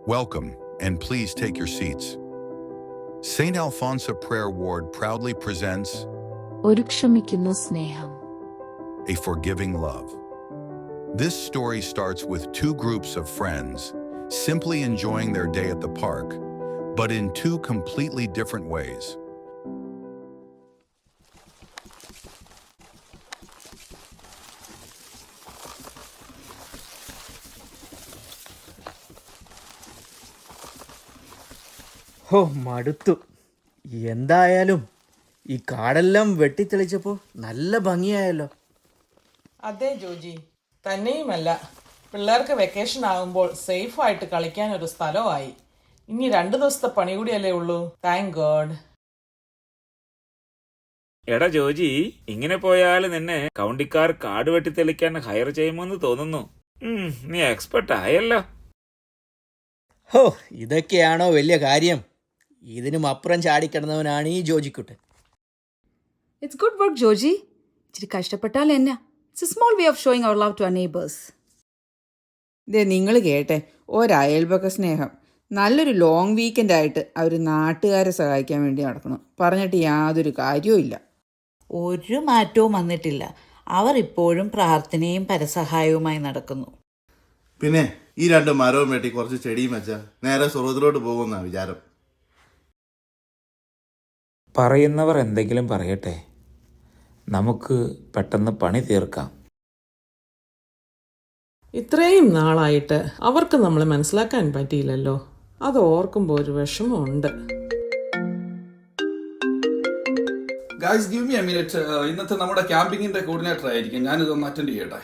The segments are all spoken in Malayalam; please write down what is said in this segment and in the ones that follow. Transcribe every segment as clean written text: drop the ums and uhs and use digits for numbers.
Welcome, and please take your seats. St. Alphonsa Prayer Ward proudly presents ഒരു ക്ഷമിക്കുന്ന സ്നേഹം. A Forgiving Love. This story starts with two groups of friends simply enjoying their day at the park, but in two completely different ways. ഹോ മടുത്തു. എന്തായാലും ഈ കാടെല്ലാം വെട്ടിത്തെളിച്ചപ്പോൾ നല്ല ഭംഗിയായല്ലോ. അതെ ജോജി, തന്നെയുമല്ല പിള്ളേർക്ക് വെക്കേഷൻ ആകുമ്പോൾ സേഫായിട്ട് കളിക്കാൻ ഒരു സ്ഥലമായി. ഇനി 2 ദിവസത്തെ പണി കൂടിയല്ലേ ഉള്ളൂ. Thank God. എടാ ജോജി, ഇങ്ങനെ പോയാൽ നിന്നെ കൗണ്ടിക്കാർ കാട് വെട്ടിത്തെളിക്കാൻ ഹയർ ചെയ്യുമെന്ന് തോന്നുന്നു. നീ എക്സ്പെർട്ട് ആയല്ലോ. ഹോ, ഇതൊക്കെയാണോ വലിയ കാര്യം? ഇതിനും അപ്പുറം ചാടിക്കിടന്നവനാണ് ഈ ജോജിക്കുട്ടൻ. It's good work, Joji. ഇച്ചിരി കഷ്ടപ്പെട്ടാൽ എന്നാ. It's a small way of showing our love to our neighbors. ഇതേ നിങ്ങൾ കേട്ടെ, ഒരയൽപക്ക സ്നേഹം. നല്ലൊരു ലോങ് വീക്കെൻഡ് ആയിട്ട് അവർ നാട്ടുകാരെ സഹായിക്കാൻ വേണ്ടി നടക്കണം. പറഞ്ഞിട്ട് യാതൊരു കാര്യവും ഇല്ല. ഒരു മാറ്റവും വന്നിട്ടില്ല. അവർ ഇപ്പോഴും പ്രാർത്ഥനയും പരസഹായവുമായി നടക്കുന്നു. പിന്നെ ഈ 2 മരവും വെട്ടി കുറച്ച് ചെടിയും വെച്ചാൽ നേരെ സ്വർഗത്തിലോട്ട് പോകുന്ന വിചാരം. പറയുന്നവർ എന്തെങ്കിലും പറയട്ടെ, നമുക്ക് പെട്ടെന്ന് പണി തീർക്കാം. ഇത്രയും നാളായിട്ട് അവർക്ക് നമ്മളെ മനസ്സിലാക്കാൻ പറ്റിയില്ലല്ലോ. അത് ഓർക്കുമ്പോൾ ഒരു വിഷമമുണ്ട്. Guys give me A minute. ഇന്നത്തെ നമ്മുടെ ക്യാമ്പിങ്ങിന്റെ കോർഡിനേറ്റർ ആയിരിക്കും. ഞാനിതൊന്ന് അറ്റൻഡ് ചെയ്യട്ടെ.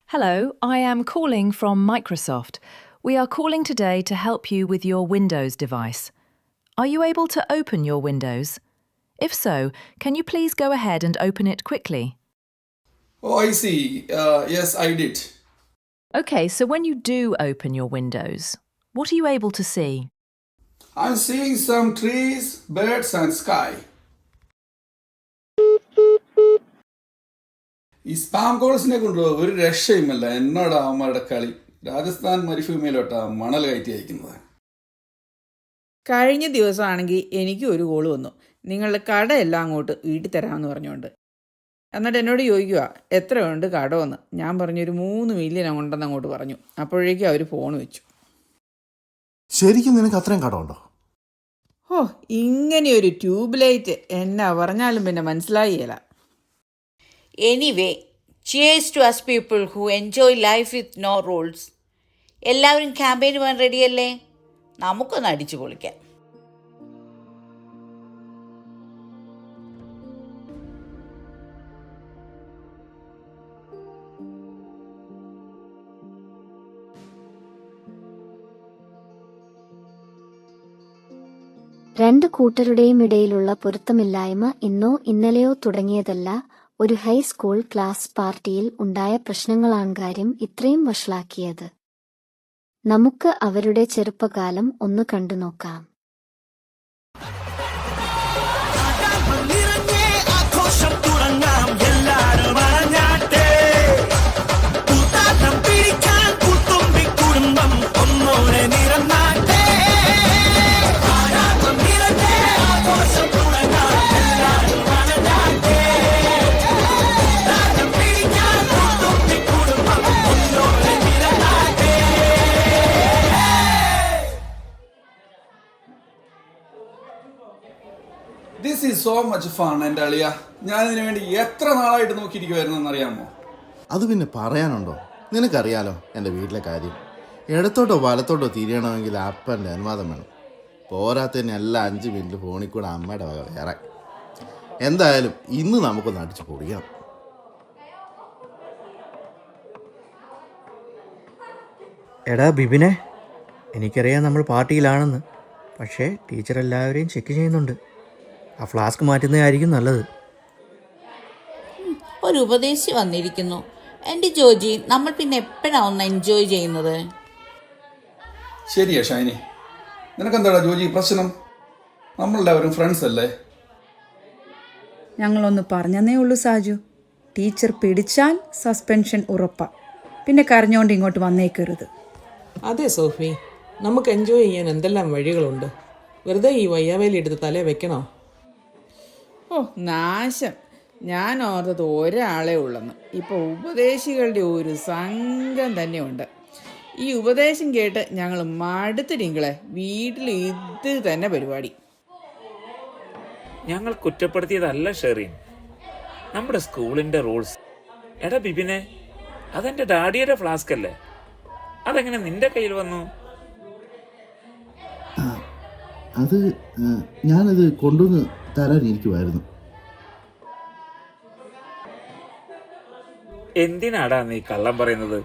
Hello, I am calling from Microsoft. We are calling today to help you with your Windows device. Are you able to open your Windows? If so, can you please go ahead and open it quickly? Oh, I see. Yes, I did. Okay, so when you do open your Windows, what are you able to see? I'm seeing some trees, birds and sky. ഈ സ്പാം കോൾസിനെ കൊണ്ട് ഒരു രക്ഷയുമല്ല. എന്നോട് അവന്മാരുടെ കളി. രാജസ്ഥാൻ മരുഭൂമിയിലോട്ടാ മണൽ കയറ്റി അയക്കുന്നത്. കഴിഞ്ഞ ദിവസമാണെങ്കിൽ എനിക്ക് ഒരു കോള് വന്നു. നിങ്ങളുടെ കടയെല്ലാം അങ്ങോട്ട് വീട്ടിൽ തരാമെന്ന് പറഞ്ഞുകൊണ്ട്. എന്നിട്ട് എന്നോട് ചോദിക്കുക എത്രയുണ്ട് കടമെന്ന്. ഞാൻ പറഞ്ഞു ഒരു 3 മില്യൺ ഉണ്ടെന്ന് അങ്ങോട്ട് പറഞ്ഞു. അപ്പോഴേക്കും അവർ ഫോൺ വെച്ചു. ശരിക്കും നിനക്ക് അത്രയും കടമുണ്ടോ? ഓ, ഇങ്ങനെയൊരു ട്യൂബ് ലൈറ്റ് എന്നാ പറഞ്ഞാലും പിന്നെ മനസ്സിലായില്ല. Anyway, cheers to us people who enjoy life with no rules. എല്ലാവരും ക്യാമ്പയിന് പോകാൻ റെഡിയല്ലേ? നമുക്കൊന്ന് അടിച്ചു പൊളിക്കാം. രണ്ട് കൂട്ടരുടെയും ഇടയിലുള്ള പൊരുത്തമില്ലായ്മ ഇന്നോ ഇന്നലെയോ തുടങ്ങിയതല്ല. ഒരു ഹൈസ്കൂൾ ക്ലാസ് പാർട്ടിയിൽ ഉണ്ടായ പ്രശ്നങ്ങളാണ് കാര്യം ഇത്രയും വഷളാക്കിയത്. നമുക്ക് അവരുടെ ചെറുപ്പകാലം ഒന്ന് കണ്ടു നോക്കാം. This is so much fun എൻ്റെ അളിയ. ഞാനിതിനു വേണ്ടി എത്ര നാളായിട്ട് നോക്കിയിരിക്കുമായിരുന്നു എന്നറിയാമോ? അത് പിന്നെ പറയാനുണ്ടോ? നിനക്കറിയാലോ എൻ്റെ വീട്ടിലെ കാര്യം. ഇടത്തോട്ടോ വലത്തോട്ടോ തിരിയണമെങ്കിൽ അപ്പൻ്റെ അനുവാദം വേണം. പോരാത്തതിന് എല്ലാ 5 മിനിറ്റ് ഫോണിൽ കൂടെ അമ്മയുടെ വക വേറെ. എന്തായാലും ഇന്ന് നമുക്കൊന്ന് അടിച്ചു പൊടിക്കാം. എടാ ബിബിനെ, എനിക്കറിയാം നമ്മൾ പാർട്ടിയിലാണെന്ന്. പക്ഷേ ടീച്ചർ എല്ലാവരെയും ചെക്ക് ചെയ്യുന്നുണ്ട്. ആ ഫ്ലാസ്ക് മാറ്റുന്നതായിരിക്കും നല്ലത്. ഒരു ഉപദേശി വന്നിരിക്കുന്നു. എൻ്റെ ജോജി, നമ്മൾ പിന്നെ എപ്പോഴാണ് ഒന്ന് എൻജോയ് ചെയ്യുന്നത്? ശരിയാ ഷൈനി. നിനക്കെന്താടാ ജോജി പ്രശ്നം? നമ്മളെല്ലാവരും ഫ്രണ്ട്സ് അല്ലേ? ഞങ്ങളൊന്ന് പറഞ്ഞതേ ഉള്ളൂ സാജു. ടീച്ചർ പിടിച്ചാൽ സസ്പെൻഷൻ ഉറപ്പാ. പിന്നെ കരഞ്ഞോണ്ട് ഇങ്ങോട്ട് വന്നേക്കരുത്. അതെ സോഫി, നമുക്ക് എൻജോയ് ചെയ്യാൻ എന്തെല്ലാം വഴികളുണ്ട്. വെറുതെ ഈ വയ്യാവേലി എടുത്ത് തലേ വെക്കണോ? ഓ നാശം, ഞാൻ ഓർത്തത് ഒരാളെ ഉള്ളെന്ന്. ഇപ്പോൾ ഉപദേശികളുടെ ഒരു സംഘം തന്നെയുണ്ട്. ഈ ഉപദേശം കേട്ട് ഞങ്ങൾ മടുത്തിരിങ്ങളെ. വീട്ടിൽ ഇത് തന്നെ പരിപാടി. ഞങ്ങൾ കുറ്റപ്പെടുത്തിയതല്ല ഷെറിൻ, നമ്മുടെ സ്കൂളിന്റെ റൂൾസ്. എടാ ബിബിനെ, അതെന്റെ ഡാഡിയുടെ ഫ്ലാസ്ക് അല്ലേ, അതെങ്ങനെ നിന്റെ കയ്യിൽ വന്നു? അത് ഞാനത് കൊണ്ടുവന്ന് തരാനിരിക്കുമായിരുന്നു. എന്തിനാടാ നീ കള്ളം പറയുന്നത്?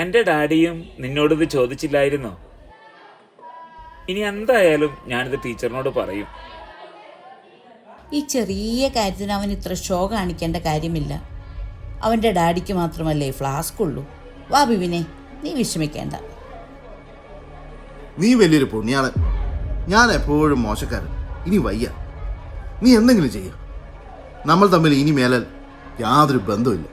എന്റെ ഡാഡിയും നിന്നോടിത് ചോദിച്ചില്ലായിരുന്നോ? ഇനി എന്തായാലും ഞാനിത് ടീച്ചറിനോട് പറയും. ഈ ചെറിയ കാര്യത്തിന് അവൻ ഇത്ര ഷോ കാണിക്കേണ്ട കാര്യമില്ല. അവൻ്റെ ഡാഡിക്ക് മാത്രമല്ലേ ഫ്ലാസ്ക് ഉള്ളൂ. വാ ബിബിനെ, നീ വിഷമിക്കേണ്ട. നീ വലിയൊരു പുണ്യാളൻ, ഞാൻ എപ്പോഴും മോശക്കാരൻ. ഇനി വയ്യ, നീ എന്തെങ്കിലും ചെയ്യ. നമ്മൾ തമ്മിൽ ഇനി മേലാൽ യാതൊരു ബന്ധവുമില്ല.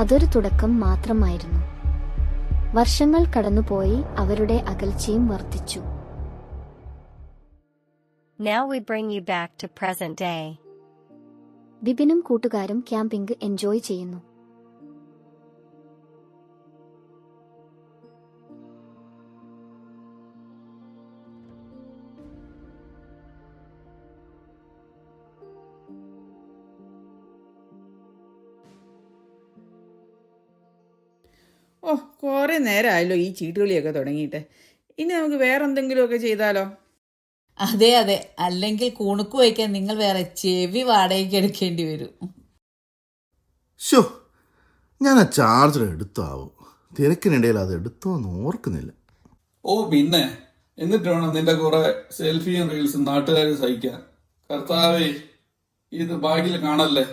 അതൊരു തുടക്കം മാത്രമായിരുന്നു. വർഷങ്ങൾ കടന്നുപോയി, അവരുടെ അകൽച്ചയും വർദ്ധിച്ചു. Now we bring you back to present day. ബിബിനും കൂട്ടുകാരും ക്യാമ്പിംഗ് എൻജോയ് ചെയ്യുന്നു. ഓ കുറേ നേരമായല്ലോ ഈ ചീട്ടുകളിയൊക്കെ തുടങ്ങിയിട്ട്. ഇനി നമുക്ക് വേറെ എന്തെങ്കിലുമൊക്കെ ചെയ്താലോ? അതെ അതെ, അല്ലെങ്കിൽ കുണുക്ക് വയ്ക്കാൻ നിങ്ങൾ വേറെ ചെവി വാടകയ്ക്ക് എടുക്കേണ്ടി വരും. ഷോ, ഞാൻ ആ ചാർജർ എടുത്താവും. തിരക്കിനിടയിൽ അത് എടുത്തോന്ന് ഓർക്കുന്നില്ല. ഓ പിന്നെ, എന്നിട്ട് വേണം നിന്റെ കുറെ സെൽഫിയും റീൽസും നാട്ടുകാർ സഹിക്കാൻ. കർത്താവേ, ഇത് ബാഗിൽ കാണല്ലേ.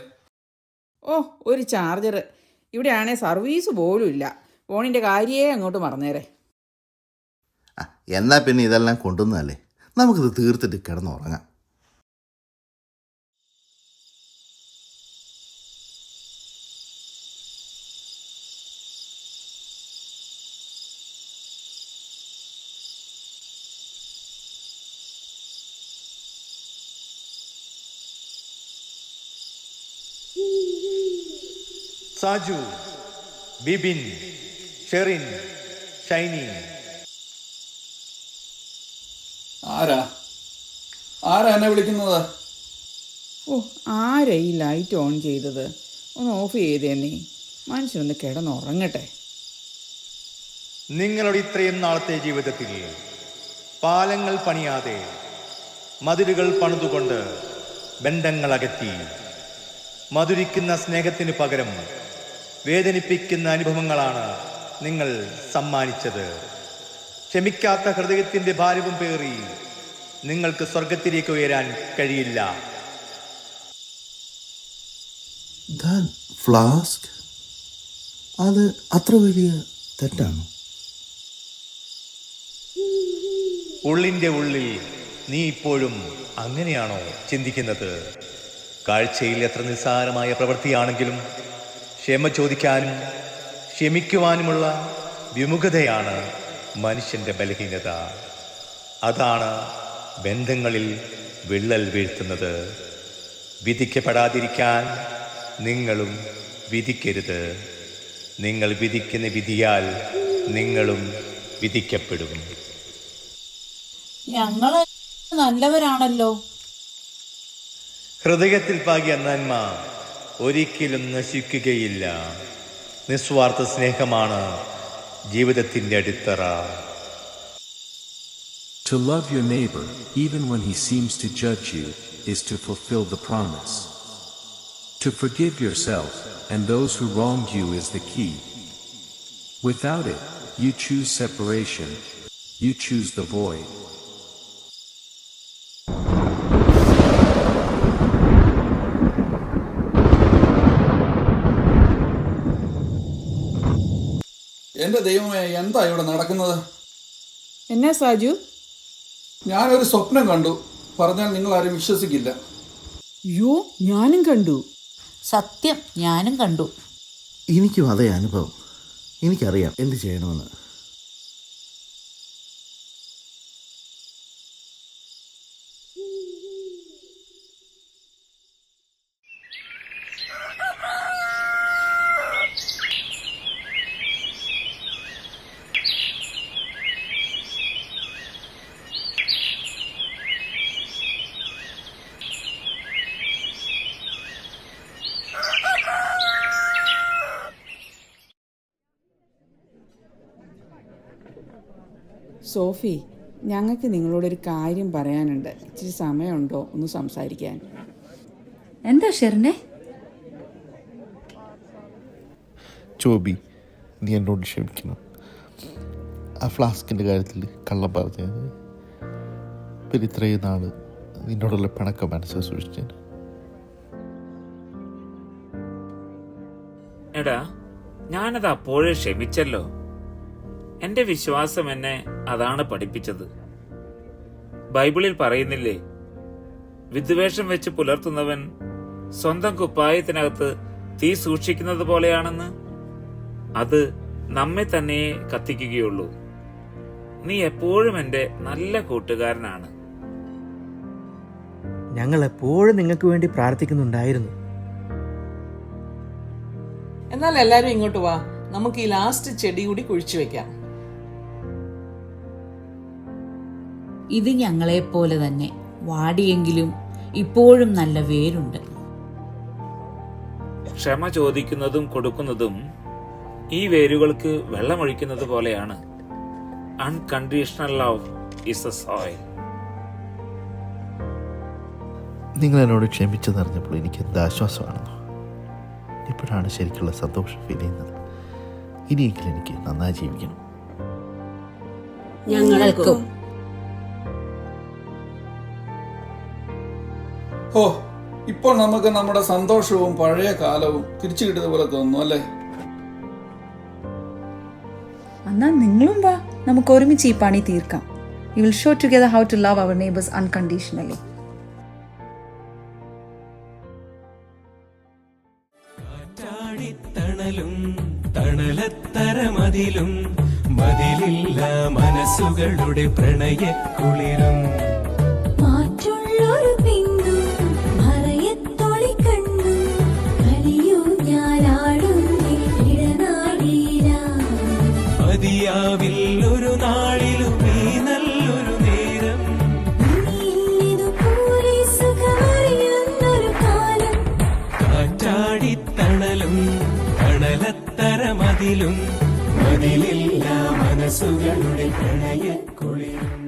ഓ ഒരു ചാർജർ, ഇവിടെയാണെ സർവീസ് പോലും ഇല്ല. ഫോണിൻ്റെ കാര്യമേ അങ്ങോട്ട് മറന്നേരെ. എന്നാ പിന്നെ ഇതെല്ലാം കൊണ്ടുവന്നല്ലേ, നമുക്കിത് തീർത്തിട്ട് കിടന്നുറങ്ങാം. സാജു, ബിബിൻ, ഷെറിൻ, ഷൈനി. ആരാ എന്നെ വിളിക്കുന്നത്? ഓ ആരാ ഈ ലൈറ്റ് ഓൺ ചെയ്തത്? ഒന്ന് ഓഫ് ചെയ്തേന്നേ, മനുഷ്യനൊന്ന് കിടന്നുറങ്ങട്ടെ. നിങ്ങളുടെ ഇത്രയും നാളത്തെ ജീവിതത്തിൽ പാലങ്ങൾ പണിയാതെ മതിലുകൾ പണിതുകൊണ്ട് ബന്ധങ്ങൾ അകറ്റി മധുരിക്കുന്ന സ്നേഹത്തിന് പകരം വേദനിപ്പിക്കുന്ന അനുഭവങ്ങളാണ് നിങ്ങൾ സമ്മാനിച്ചത്. ക്ഷമിക്കാത്ത ഹൃദയത്തിൻ്റെ ഭാരവും പേറി നിങ്ങൾക്ക് സ്വർഗത്തിലേക്ക് ഉയരാൻ കഴിയില്ല. ഫ്ലാസ്ക്, അത് അത്ര വലിയ തെറ്റാണോ? ഉള്ളിൻ്റെ ഉള്ളിൽ നീ ഇപ്പോഴും അങ്ങനെയാണോ ചിന്തിക്കുന്നത്? കാഴ്ചയിൽ എത്ര നിസ്സാരമായ പ്രവൃത്തിയാണെങ്കിലും ക്ഷമ ചോദിക്കാനും ക്ഷമിക്കുവാനുമുള്ള വിമുഖതയാണ് മനുഷ്യൻ്റെ ബലഹീനത. അതാണ് ബന്ധങ്ങളിൽ വിള്ളൽ വീഴ്ത്തുന്നത്. വിധിക്കപ്പെടാതിരിക്കാൻ നിങ്ങളും വിധിക്കരുത്. നിങ്ങൾ വിധിക്കുന്ന വിധിയാൽ നിങ്ങളും വിധിക്കപ്പെടും. ഞങ്ങൾ നല്ലവരാണല്ലോ. ഹൃദയത്തിൽ പാകിയ നന്മ ഒരിക്കലും നശിക്കുകയില്ല. നിസ്വാർത്ഥ സ്നേഹമാണ് ജീവിതത്തിൻ്റെ അടിത്തറ. To love your neighbor, even when he seems to judge you, is to fulfill the promise. To forgive yourself and those who wronged you is the key. Without it, you choose separation. You choose the void. എന്റെ ദൈവമേ, എന്താ ഇവിടെ നടക്കുന്നത്? എന്നാ സാജു? ഞാനൊരു സ്വപ്നം കണ്ടു. പറഞ്ഞാൽ നിങ്ങൾ ആരും വിശ്വസിക്കില്ല. യോ, ഞാനും കണ്ടു. സത്യം, ഞാനും കണ്ടു. എനിക്കും അതേ അനുഭവം. എനിക്കറിയാം എന്ത് ചെയ്യണമെന്ന്. സോഫി, ഞങ്ങൾക്ക് നിങ്ങളോടൊരു കാര്യം പറയാനുണ്ട്. ഇച്ചിരി സമയമുണ്ടോ ഒന്ന് സംസാരിക്കാൻ? എന്താ ഷെറിനെ? ചോബി, നീ എന്നോട് ക്ഷമിക്കണം. ആ ഫ്ലാസ്കിൻ്റെ കാര്യത്തിൽ കള്ളം പറഞ്ഞത്. പിന്നെ ഇത്രയും നാൾ നിന്നോടുള്ള പിണക്കം മനസ്സിൽ സൂക്ഷിച്ചത്. എടാ, ഞാനത് അപ്പോഴേ ക്ഷമിച്ചല്ലോ. എന്റെ വിശ്വാസം എന്നെ അതാണ് പഠിപ്പിച്ചത്. ബൈബിളിൽ പറയുന്നില്ലേ, വിദ്വേഷം വെച്ച് പുലർത്തുന്നവൻ സ്വന്തം കുപ്പായത്തിനകത്ത് തീ സൂക്ഷിക്കുന്നത് പോലെയാണെന്ന്. അത് നമ്മെ തന്നെ കത്തിക്കുകയുള്ളൂ. നീ എപ്പോഴും എന്റെ നല്ല കൂട്ടുകാരനാണ്. ഞങ്ങൾ എപ്പോഴും നിങ്ങൾക്ക് വേണ്ടി പ്രാർത്ഥിക്കുന്നുണ്ടായിരുന്നു. എന്നാൽ എല്ലാരും ഇങ്ങോട്ട് വാ, നമുക്ക് ഈ ലാസ്റ്റ് ചെടി കൂടി കുഴിച്ചു വെക്കാം. ഇത് ഞങ്ങളെപ്പോലെ തന്നെ വാടിയെങ്കിലും ഇപ്പോഴും നല്ല വേരുണ്ട്. ക്ഷമ ചോദിക്കുന്നതും കൊടുക്കുന്നതും ഈ വേരുകൾക്ക് വെള്ളമൊഴിക്കുന്നത് പോലെയാണ്. Unconditional love is A soil. നിങ്ങൾ എന്നോട് ക്ഷമിച്ചെന്നറിഞ്ഞപ്പോൾ എനിക്ക് എന്ത് ആശ്വാസമാണെന്നോ. ഇപ്പോഴാണ് ശരിക്കുള്ള സന്തോഷം ഫീൽ ചെയ്യുന്നത്. ഇനിയെങ്കിലും എനിക്ക് നന്നായി ജീവിക്കണം. ഞങ്ങൾക്കും. ഓ, ഇപ്പോൾ നമുക്ക് നമ്മുടെ സന്തോഷവും പഴയ കാലവും തിരിച്ചു കിട്ടിയത് പോലെ തോന്നുന്നു അല്ലേ? എന്നാ നിങ്ങളും വാ, നമുക്ക് ഒരുമിച്ച് ഈ പണി തീർക്കാം. We will show together how to love our neighbors unconditionally. തണലത്തരമതിലും മതിലില്ല മനസ്സുകളുടെ പ്രണയക്കുളിരും മാറ്റുള്ളൊരു പിന്തു മറയത്തൊളി കണ്ടു കളിയൂ ഞാനാടുന്നേ ഇടനാടീര മതിയാവിൽ ഒരു നാളിലും ഈ നല്ലൊരു നേരം ഇതുപോലെ സുഖമറിയുന്നൊരു കാലം കാറ്റാടിത്തണലും തണലത്തരമതിലും മതിലില്ല മനസ്സുകളുടെ പ്രണയക്കുളിരും